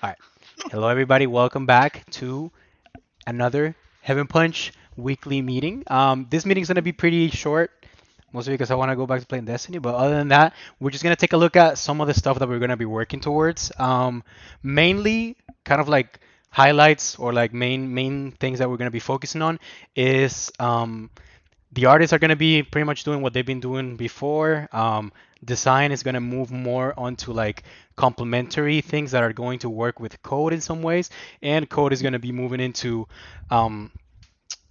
All right. Hello, everybody. Welcome back to another Heaven Punch weekly meeting. This meeting is going to be pretty short, mostly because I want to go back to playing Destiny. But other than that, we're just going to take a look at some of the stuff that we're going to be working towards. Mainly, kind of like highlights or like main things that we're going to be focusing on is the artists are going to be pretty much doing what they've been doing before. Design is going to move more onto like complementary things that are going to work with code in some ways, and code is going to be moving into um,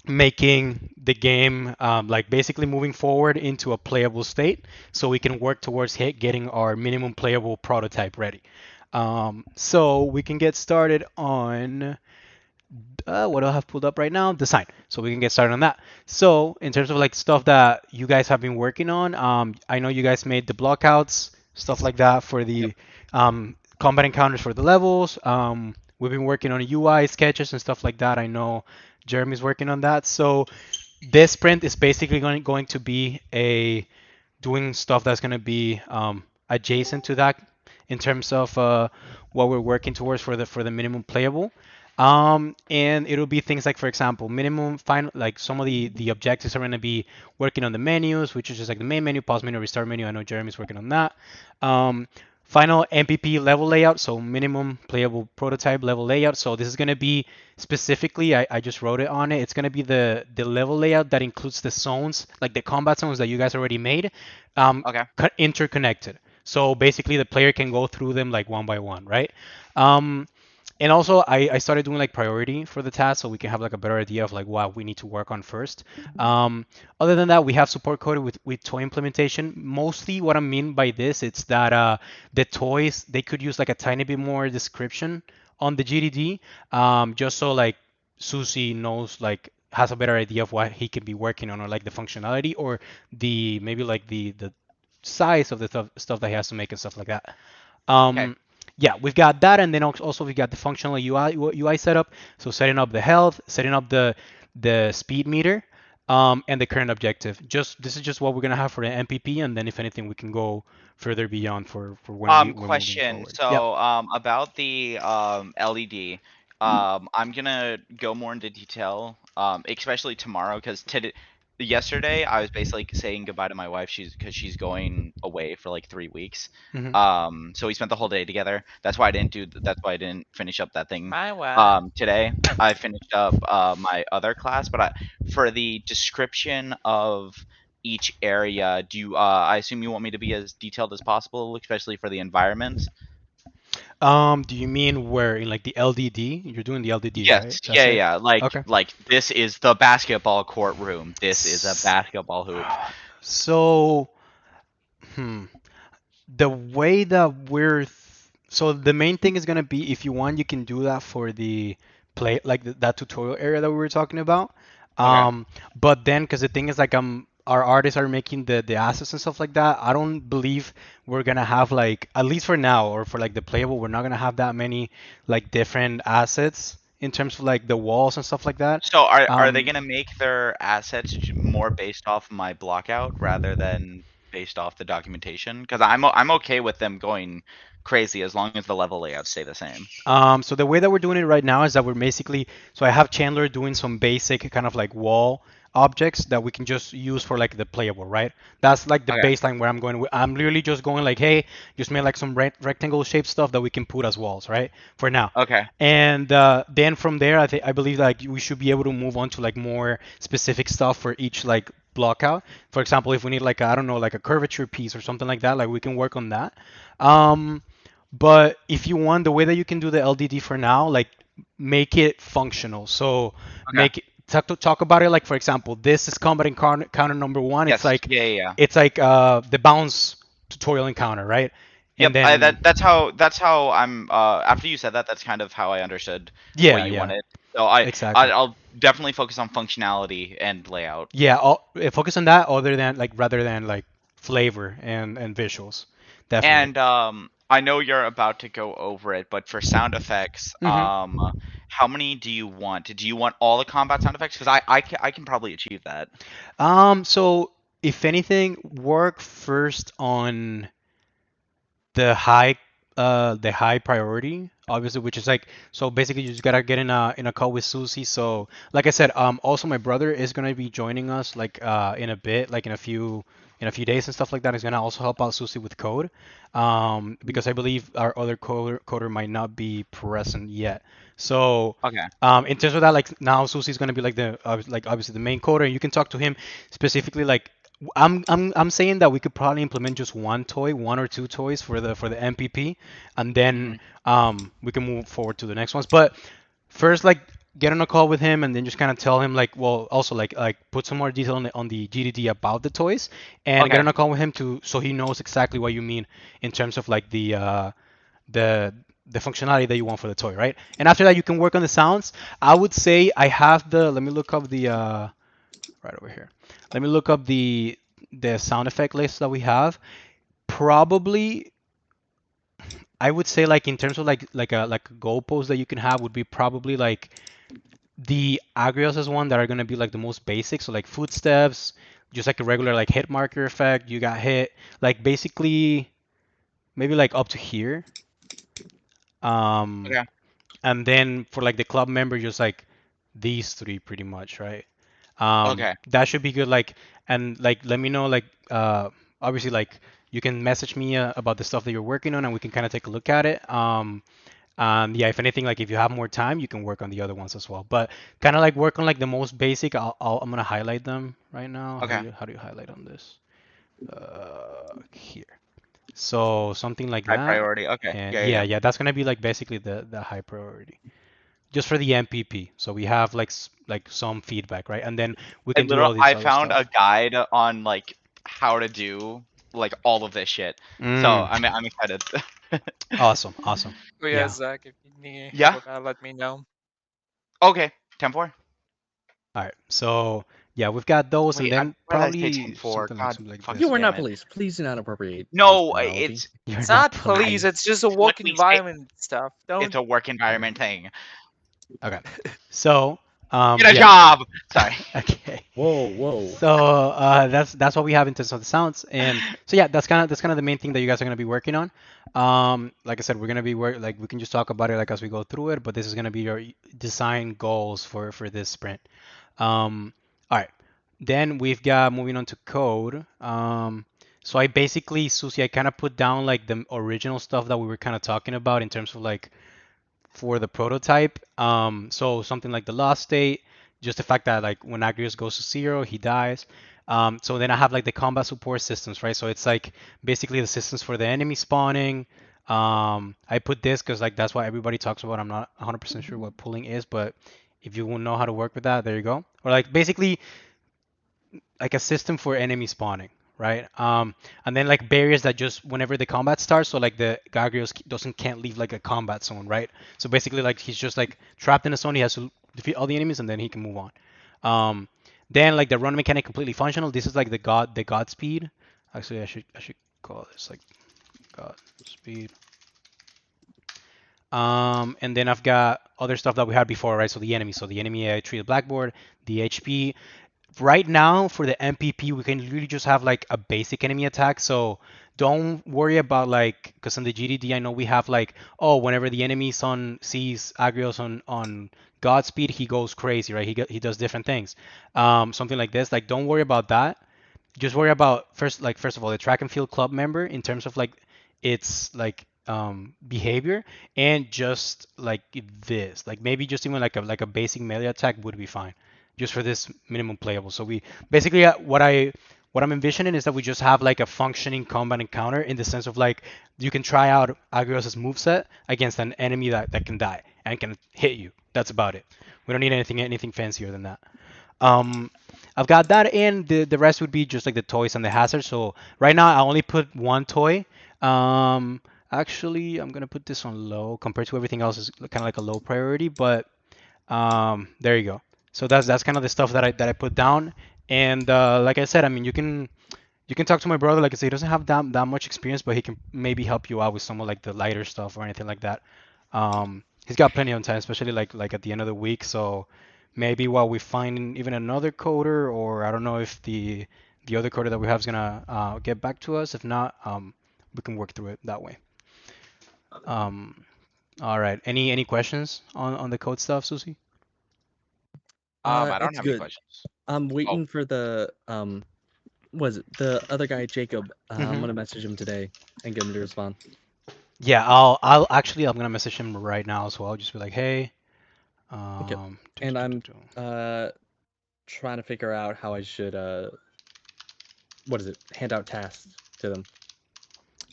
making the game like basically moving forward into a playable state, so we can work towards getting our minimum playable prototype ready. So we can get started on what do I have pulled up right now? Design. So we can get started on that. So in terms of like stuff that you guys have been working on, I know you guys made the blockouts, stuff like that for Yep. the combat encounters for the levels. We've been working on UI sketches and stuff like that. I know Jeremy's working on that. So this sprint is basically going to be a doing stuff that's going to be adjacent to that in terms of what we're working towards for the minimum playable. And it'll be things like, for example, minimum final, like some of the objectives are going to be working on the menus, which is just like the main menu, pause menu, restart menu. I know Jeremy's working on that. Final MPP level layout, so minimum playable prototype level layout. So this is going to be specifically, I just wrote it on it. It's going to be the level layout that includes the zones, like the combat zones that you guys already made, Okay. interconnected. So basically, the player can go through them like one by one, right? Um, and also, I started doing like priority for the task so we can have like a better idea of like what we need to work on first. Um, Other than that, we have support coded with toy implementation. Mostly what I mean by this, it's that the toys, they could use like a tiny bit more description on the GDD, just so like Susie knows like has a better idea of what he can be working on or like the functionality or the maybe like the size of the stuff that he has to make and stuff like that. Okay. Um, yeah, we've got that, and then also we've got the functional UI setup. So setting up the health, setting up the speed meter, and the current objective. Just this is just what we're gonna have for the MPP, and then if anything, we can go further beyond for when we're moving Question. forward. Yep. About the LED. I'm gonna go more into detail. Especially tomorrow, because today, yesterday, I was basically saying goodbye to my wife. Because she's going away for like 3 weeks. Hmm. So we spent the whole day together. That's why I didn't do. That's why I didn't finish up that thing. My wife. Today I finished up my other class, but for the description of each area, do you I assume you want me to be as detailed as possible, especially for the environments? Do you mean where in like the LDD? You're doing the LDD, right? Yes, That's yeah, it. yeah. Like Okay. like this is the basketball court room. This is a S- basketball hoop. So, hmm. The way that so the main thing is gonna be if you want you can do that for the play like that tutorial area that we were talking about. Okay. um but then because the thing is like our artists are making the assets and stuff like that. I don't believe we're gonna have like, at least for now or for like the playable, we're not gonna have that many like different assets in terms of like the walls and stuff like that. So are they um gonna make their assets more based off my blockout rather than based off the documentation? Because I'm okay with them going crazy as long as the level layouts stay the same. So the way that we're doing it right now is that we're basically, so I have Chandler doing some basic kind of like wall objects that we can just use for like the playable, right? That's like the Okay. baseline where I'm going. I'm literally just going like, hey, just make like some rectangle shaped stuff that we can put as walls, right? For now. Okay. And then from there, I believe like we should be able to move on to like more specific stuff for each like block out. For example, if we need like I don't know like a curvature piece or something like that, like we can work on that. Um, but if you want, the way that you can do the LDD for now, like make it functional. So Okay. make it talk about it like, for example, this is combat encounter number one. It's Yes. like Yeah. Yeah. Yeah. the bounce tutorial encounter, right? And Yep, I then that's how I'm after you said that, that's kind of how I understood what yeah, you yeah, wanted. So I, I exactly. I'll definitely focus on functionality and layout. Yeah, focus on that other than like rather than like flavor and visuals, definitely. And I know you're about to go over it, but for sound effects, Hmm. how many do you want? Do you want all the combat sound effects? Because I can probably achieve that. So if anything, work first on the high, the high priority, obviously, which is like so basically you just gotta get in a call with Susie. So like I said, also my brother is gonna be joining us like in a bit, like in a few days and stuff like that. He's gonna also help out Susie with code, because I believe our other coder might not be present yet. So Okay. in terms of that, like now Susie's gonna be like the like obviously the main coder, and you can talk to him specifically like I'm saying that we could probably implement just one toy, one or two toys for the MPP, and then Hmm. we can move forward to the next ones. But first, like get on a call with him and then just kind of tell him like, well, also like put some more detail on the GDD about the toys, and get Okay. on a call with him to so he knows exactly what you mean in terms of like the the functionality that you want for the toy, right? And after that, you can work on the sounds. I would say I have the. Let me look up the right over here. Let me look up the sound effect list that we have. Probably, I would say like in terms of like a goalpost that you can have would be probably like the Agrios is one that are gonna be like the most basic. So like footsteps, just like a regular like hit marker effect. You got hit, like basically maybe like up to here. Um, Okay. and then for like the club member, just like these three pretty much, right? Okay. That should be good. Like, and like, let me know, like, obviously, like, you can message me about the stuff that you're working on, and we can kind of take a look at it. Yeah, if anything, like, if you have more time, you can work on the other ones as well. But kind of like work on like the most basic. I'm gonna highlight them right now. Okay. How do you highlight on this? Here. So something like High that. priority. Okay. And Yeah. Yeah. yeah, Yeah. yeah, that's gonna be like basically the high priority just for the MPP. So we have like like some feedback, right? And then we can do all this I other found a stuff. guide on like how to do like all of this shit. So Mm, I'm excited. awesome, awesome. Oh yeah, Yeah. Zach, if you need help Yeah. with that, let me know. Okay. 10-4. All right. So yeah, we've got those, and Wait, then why did I say probably 10-4? God something like fucking this, You are right? damn not it. police. Please do not appropriate police No, terminology. You're It's not not I, police, police. it's just a work police. environment stuff. It's Don't a work Okay. environment thing. Okay. So Get a yeah. job. Sorry. Okay. Whoa, whoa. So that's what we have in terms of the sounds, and so yeah, that's kind of the main thing that you guys are gonna be working on. Like I said, we're gonna be like we can just talk about it like as we go through it, but this is gonna be your design goals for this sprint. All right, then we've got moving on to code. So I basically, Susie, I kind of put down like the original stuff that we were kind of talking about in terms of like for the prototype. So something like the lost state, just the fact that like when Agrius goes to zero, he dies. So then I have like the combat support systems, right? So it's like basically the systems for the enemy spawning. I put this because like that's what everybody talks about. I'm not 100% sure what pulling is, but if you will know how to work with that, there you go. Or like basically like a system for enemy spawning, right? And then like barriers that just whenever the combat starts, so like the Gagrios doesn't can't leave like a combat zone, right? So basically like he's just like trapped in a zone. He has to defeat all the enemies and then he can move on. Um, then like the run mechanic completely functional. This is like the god speed. Actually, I should call this like god speed. And then I've got other stuff that we had before, right? So the enemy. So the enemy tree, the blackboard, the HP, right now for the MPP, we can really just have like a basic enemy attack. So don't worry about like, because on the GDD, I know we have like, oh, whenever the enemy son sees Agrios on Godspeed, he goes crazy, right? He does different things. Something like this. Like, don't worry about that. Just worry about first of all, the track and field club member in terms of like its like behavior, and just like this, like maybe just even like a basic melee attack would be fine just for this minimum playable. So we basically what I'm envisioning is that we just have like a functioning combat encounter in the sense of like you can try out Agrios' moveset against an enemy that can die and can hit you. That's about it. We don't need anything fancier than that. Um, I've got that, and the rest would be just like the toys and the hazards. So right now I only put one toy. Um, Actually, I'm gonna put this on low compared to everything else is kind of like a low priority, but there you go. So that's kind of the stuff that I put down. And like I said, I mean, you can talk to my brother. Like I said, he doesn't have that much experience, but he can maybe help you out with some of like the lighter stuff or anything like that. He's got plenty of time, especially like at the end of the week. So maybe while we find even another coder, or I don't know if the other coder that we have is gonna get back to us. If not, we can work through it that way. All right. Any questions on the code stuff, Susie? I don't It's have any good. questions. I'm waiting for the was it the other guy, Jacob? I'm Mhm. gonna message him today and get him to respond. Yeah, I'm gonna message him right now as well. Just be like, hey, Okay. do, And do, do, I'm do, do. trying to figure out how I should hand out tasks to them.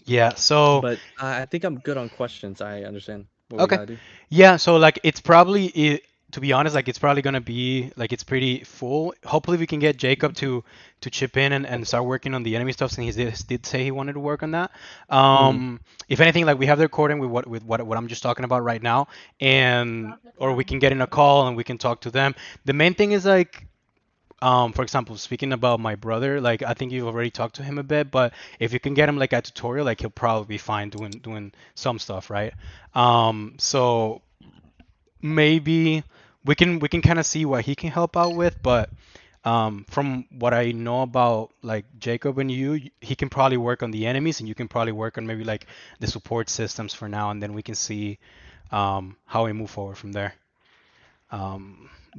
Yeah. So But I think I'm good on questions. I understand what we okay. gotta do. Yeah. So like, it's probably to be honest, like it's probably gonna be like it's pretty full. Hopefully, we can get Jacob to chip in and start working on the enemy stuff, since he did say he wanted to work on that. If anything, like we have the recording with what I'm just talking about right now, and or we can get in a call and we can talk to them. The main thing is like, for example, speaking about my brother, like I think you've already talked to him a bit, but if you can get him like a tutorial, like he'll probably be fine doing some stuff, right? So maybe we can kind of see what he can help out with, but from what I know about like Jacob and you, he can probably work on the enemies, and you can probably work on maybe like the support systems for now, and then we can see how we move forward from there. But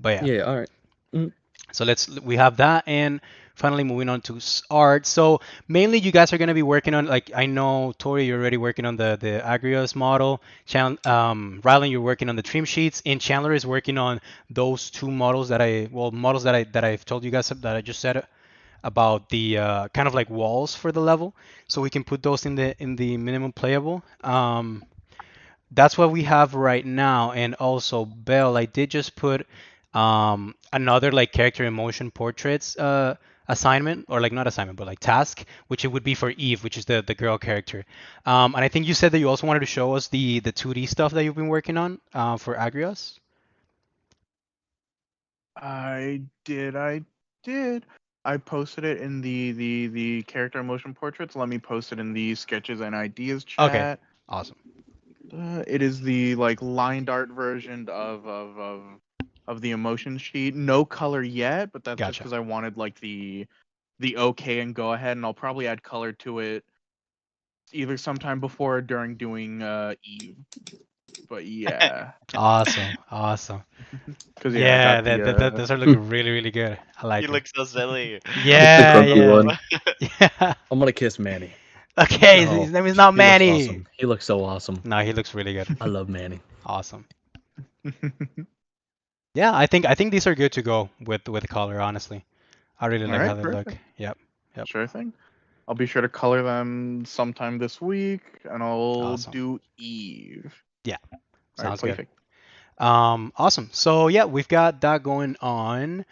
yeah. Yeah. All right. Mm. So we have that, and finally moving on to art. So mainly you guys are going to be working on, like, I know Tori, you're already working on the Agrios model. Rylan, you're working on the trim sheets, and Chandler is working on those two models models that I've told you guys that I just said about the kind of like walls for the level, so we can put those in the minimum playable. That's what we have right now. And also, Belle, I did just put another like character emotion portraits assignment, or like not assignment, but like task, which it would be for Eve, which is the girl character. And I think you said that you also wanted to show us the 2D stuff that you've been working on for Agrios. I did. I posted it in the character emotion portraits. Let me post it in the sketches and ideas Okay, chat. awesome. It is the like lined art version of the emotion sheet. No color yet, but that's just Gotcha. because I wanted like the okay and go ahead, and I'll probably add color to it either sometime before or during doing Eve. But yeah, Awesome. because I Yeah, got the those are looking really, really good. I like You it. look so silly. Yeah, grumpy yeah. one. Yeah. I'm gonna kiss Manny. Okay, Oh, his name is not he looks Manny. awesome. He looks so awesome. No, he looks really good. I love Manny. Awesome. Yeah, I think these are good to go with color, honestly. I really All like how right, they look. perfect. Yep. Sure thing. I'll be sure to color them sometime this week, and I'll Awesome. do Eve. Yeah. All right, Sounds good. perfect. Awesome. So yeah, we've got that going on.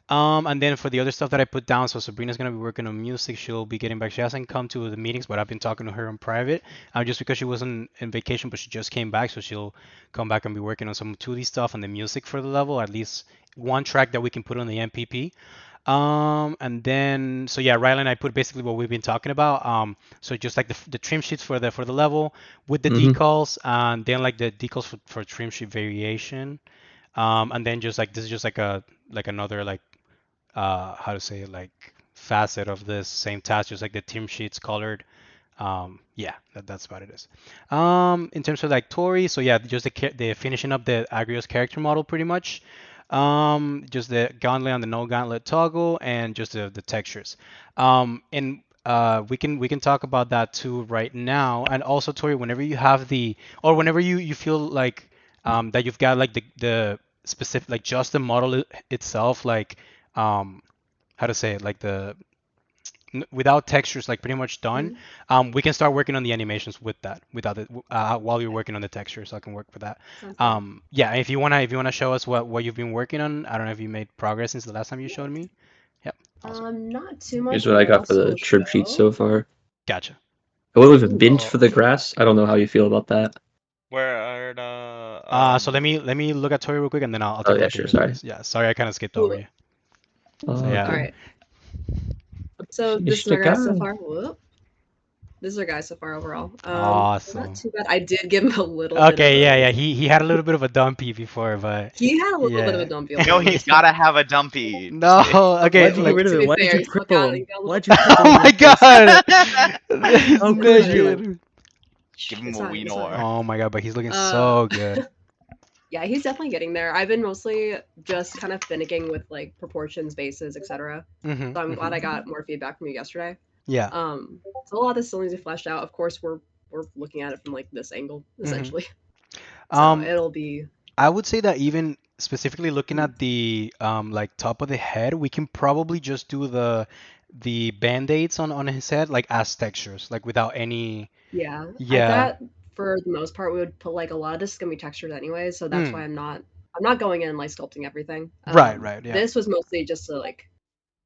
And then for the other stuff that I put down, so Sabrina's gonna be working on music. She'll be getting back. She hasn't come to the meetings, but I've been talking to her in private. Just because she wasn't in vacation, but she just came back, so she'll come back and be working on some 2D stuff and the music for the level. At least one track that we can put on the MPP. And then so yeah, Rylan, I put basically what we've been talking about. So just like the trim sheets for the level with the decals, and then like the decals for trim sheet variation. And then just like this is just like another like how to say it, like facet of this same task, just like the trim sheets colored. Yeah, that's what it is. In terms of like Tori, so yeah, just the finishing up the Agrios character model pretty much. Just the gauntlet and the no gauntlet toggle, and just the textures. And we can talk about that too right now. And also, Tori, whenever you have or whenever you feel like that you've got like the specific, like just the model itself, like how to say it, like without textures, like pretty much done. We can start working on the animations with that, without it, while you're working on the texture, so I can work with that. Yeah, if you wanna show us what you've been working on. I don't know if you made progress since the last time you showed me. Yep. Awesome. Not too much. Here's what I got for the trim sheet so far. Gotcha. I went with a bint for the grass. I don't know how you feel about that. Where are the? So let me look at Tori real quick, and then I'll take Oh a yeah, look at sure. yours, Sorry. guys. Yeah, sorry, I kind of skipped over you. So, yeah. All right. So this is our guy so far. Whoop. This is our guy so far overall. Awesome. Not too bad. I did give him a little. Okay, bit yeah. He had a little bit of a dumpy before, but he had a little yeah. bit of a dumpy. No, he's gotta have a dumpy. No, okay. Why'd you get rid of it? Why did you cripple him? Why'd you cripple Oh him my like this? god! Oh, good. Give him It's a not. wee It's not. more. Oh my god, but he's looking Uh, so good. Yeah, he's definitely getting there. I've been mostly just kind of finicking with like proportions, bases, etc. Mm-hmm. So I'm glad Mm-hmm. I got more feedback from you yesterday. Yeah. So a lot of this still needs to be fleshed out. Of course, we're looking at it from like this angle Mm-hmm. essentially. So Um, it'll be I would say that even specifically looking mm, at the like top of the head, we can probably just do the band-aids on his head like as textures, like without any. yeah. I Yeah. thought for the most part we would put like a lot of this is gonna be textured anyway, so that's why Mm. I'm not going in and like sculpting everything. Right. Right. Yeah. This was mostly just to like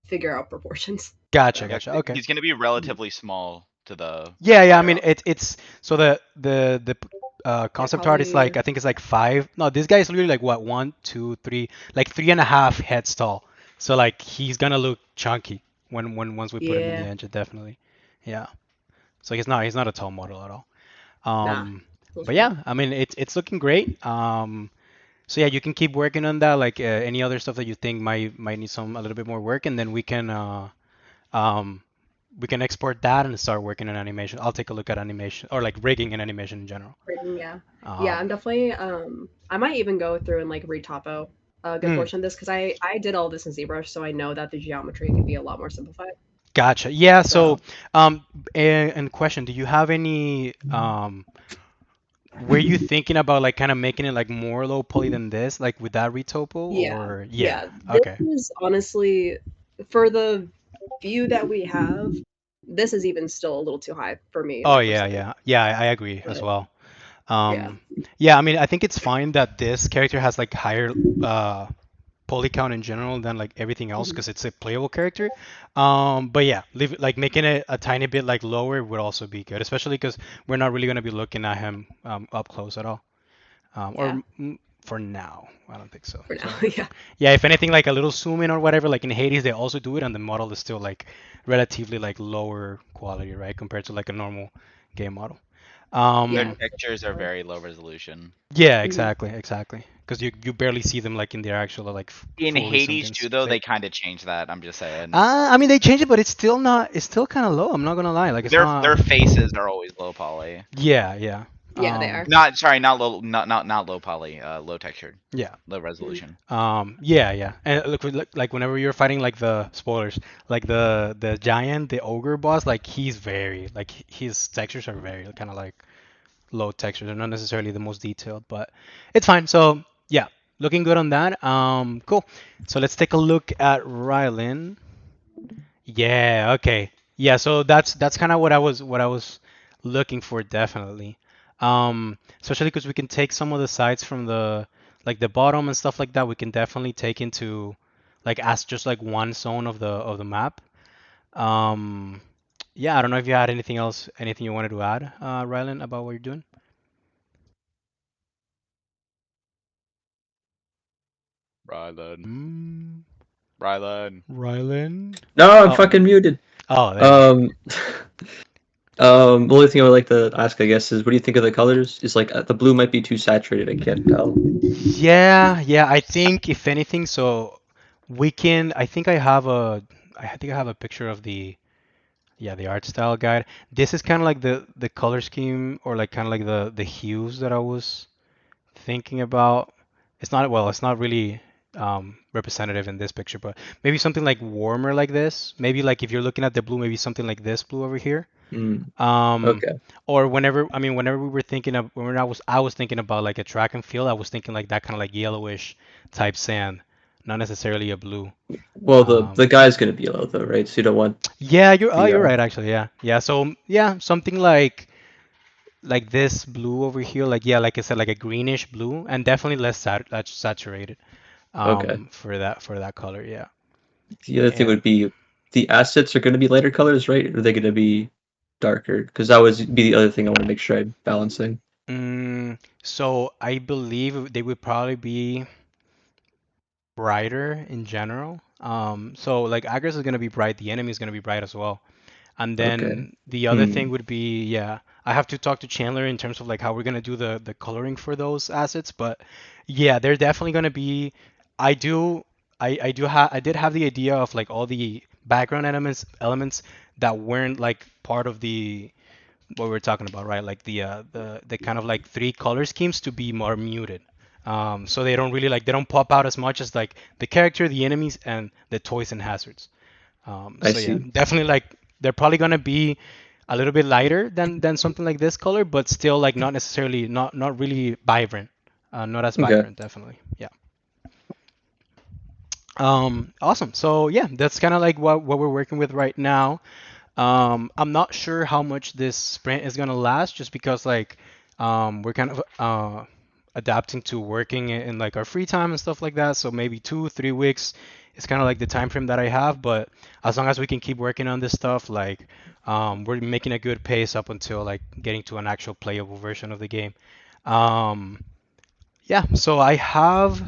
figure out proportions. Gotcha. So Yeah, Gotcha. 'cause Okay. he's gonna be mm, relatively small to the Yeah. Yeah. I player. mean, it's so the yeah, concept art is probably like I think it's like five. No, this guy is literally like what, one, two, three, like 3.5 heads tall. So like he's gonna look chunky when once we put him in the yeah, engine, definitely. Yeah. So he's not a tall model at all. nah, But bullshit. yeah, I mean it's looking great. So yeah, you can keep working on that. Like any other stuff that you think might need a little bit more work, and then um we can export that and start working on animation. I'll take a look at animation or like rigging and animation in general. Rating, yeah. Yeah, I'm Um, definitely I might even go through and like retopo a good mm, portion of this because I did all this in ZBrush, so I know that the geometry can be a lot more simplified. gotcha. Yeah. So So and question, do you have any were you thinking about like kind of making it like more low poly than this, like with that retopo, yeah, or yeah? yeah. This Okay. is honestly for the view that we have, this is even still a little too high for me in Oh my yeah, personal opinion. yeah, yeah. I agree as But well. yeah. Yeah. I mean, I think it's fine that this character has like higher uh poly count in general than like everything else Mhm. because it's a playable character. But yeah, like making it a tiny bit like lower would also be good, especially because we're not really gonna be looking at him up close at all. Yeah, For now, I don't think so. for now. So Yeah. yeah, if anything, like a little zoom in or whatever, like in Hades, they also do it, and the model is still like relatively like lower quality, right, compared to like a normal game model. Their Yeah, Um, for textures are sure. very low resolution. yeah, Mhm. exactly, because you barely see them like in their actual like In fully zoomed Hades in too, though, state. they kind of changed that. I'm just saying. I mean they changed it, but it's still kind of low. I'm not gonna lie, like it's Their not. faces are always low poly. Yeah, yeah, Yeah, they are. Not sorry, not low, not low poly. Low textured, yeah. low Mhm. resolution. Yeah, yeah. And like whenever you're fighting like the spoilers, like the giant, the ogre boss, like he's very like his textures are very kind of like low textures. They're not necessarily the most detailed, but it's fine. So yeah, looking good on that. Cool. So let's take a look at Rylan. Yeah, okay. Yeah, so that's kind of what I was looking for definitely. Especially because we can take some of the sides from the like the bottom and stuff like that. We can definitely take into like as just like one zone of the map. Um, yeah, I don't know if you had anything else, anything you wanted to add, Rylan, about what you're doing. Rylan, Mm, Rylan. Rylan. No, I'm Oh, fucking muted. oh, there you go. Um, the only thing I would like to ask, I guess, is what do you think of the colors? Is like the blue might be too saturated. I can't tell. Yeah, yeah. I think if anything, so we can. I think I have a picture of the art style guide. This is kind of like the color scheme or like kind of like the hues that I was thinking about. It's not really representative in this picture, but maybe something like warmer like this. Maybe like if you're looking at the blue, maybe something like this blue over here. Mm, Um, okay. or whenever we were thinking of when I was thinking about like a track and field, I was thinking like that kind of like yellowish type sand, not necessarily a blue. Well, the Um, guy's gonna be yellow though, right? So you don't want yeah, you're the right actually. Yeah, yeah. So yeah, something like this blue over here, like yeah, like I said, like a greenish blue, and definitely less saturated. Okay. For that color, yeah. The other thing And would be the assets are gonna be lighter colors, right? Or are they gonna be darker? Because that would be the other thing I want to make sure I'm balancing. so I believe they would probably be brighter in general. So like Agres is gonna be bright, the enemy is gonna be bright as well. And Okay. then the other thing Hmm. would be, yeah, I have to talk to Chandler in terms of like how we're gonna do the coloring for those assets. But yeah, they're definitely gonna be. I do, I did have the idea of like all the background elements that weren't like what we're talking about, right? Like the kind of like three color schemes to be more muted. So they don't really like they don't pop out as much as like the character, the enemies, and the toys and hazards. I So yeah, see. definitely like they're probably gonna be a little bit lighter than something like this color, but still like not necessarily not really vibrant. Not as Okay. vibrant, definitely. Yeah. Awesome. So yeah, that's kind of like what we're working with right now. I'm not sure how much this sprint is gonna last, just because like we're kind of adapting to working in like our free time and stuff like that. So maybe 2, 3 weeks is kind of like the time frame that I have. But as long as we can keep working on this stuff, like we're making a good pace up until like getting to an actual playable version of the game. Um, yeah. So I have.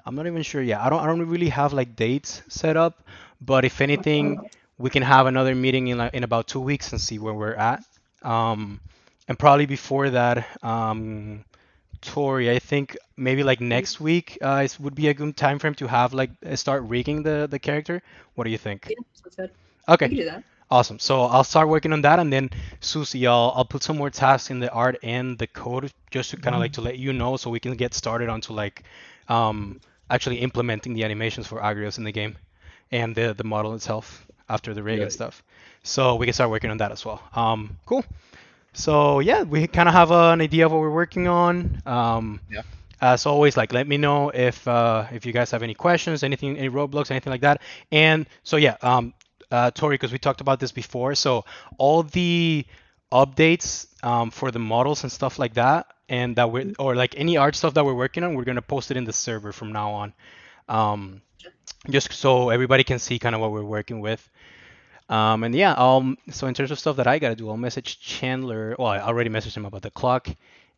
I'm not even sure. Yeah, I don't really have like dates set up, but if anything, we can have another meeting in about 2 weeks and see where we're at. Um, and probably before that, Tori, I think maybe like next week would be a good time frame to have like start rigging the character. What do you think? Yeah, sounds good. We Okay, can do that. awesome. So I'll start working on that, and then Susie, I'll put some more tasks in the art and the code just to kind of like to let you know, so we can get started onto like um, actually implementing the animations for Agrios in the game and the model itself after the rig and Right. stuff. So we can start working on that as well. Cool. So yeah, we kind of have an idea of what we're working on. Yeah. As always, like let me know if you guys have any questions, anything, any roadblocks, anything like that. And so yeah, Tori, because we talked about this before, so all the updates for the models and stuff like that, and that we're or like any art stuff that we're working on, we're gonna post it in the server from now on, um, just so everybody can see kind of what we're working with. And yeah, so in terms of stuff that I gotta do, I'll message Chandler. Well, I already messaged him about the clock,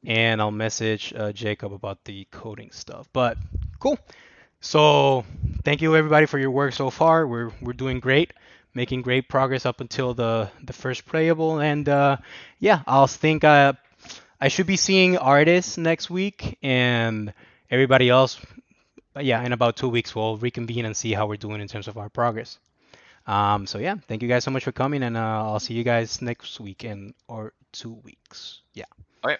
and I'll message Jacob about the coding stuff. But cool. So thank you everybody for your work so far. We're doing great, making great progress up until the first playable, and yeah, I should be seeing artists next week, and everybody else. Yeah, in about 2 weeks we'll reconvene and see how we're doing in terms of our progress. So yeah, thank you guys so much for coming, and I'll see you guys next week in or 2 weeks. Yeah. Okay.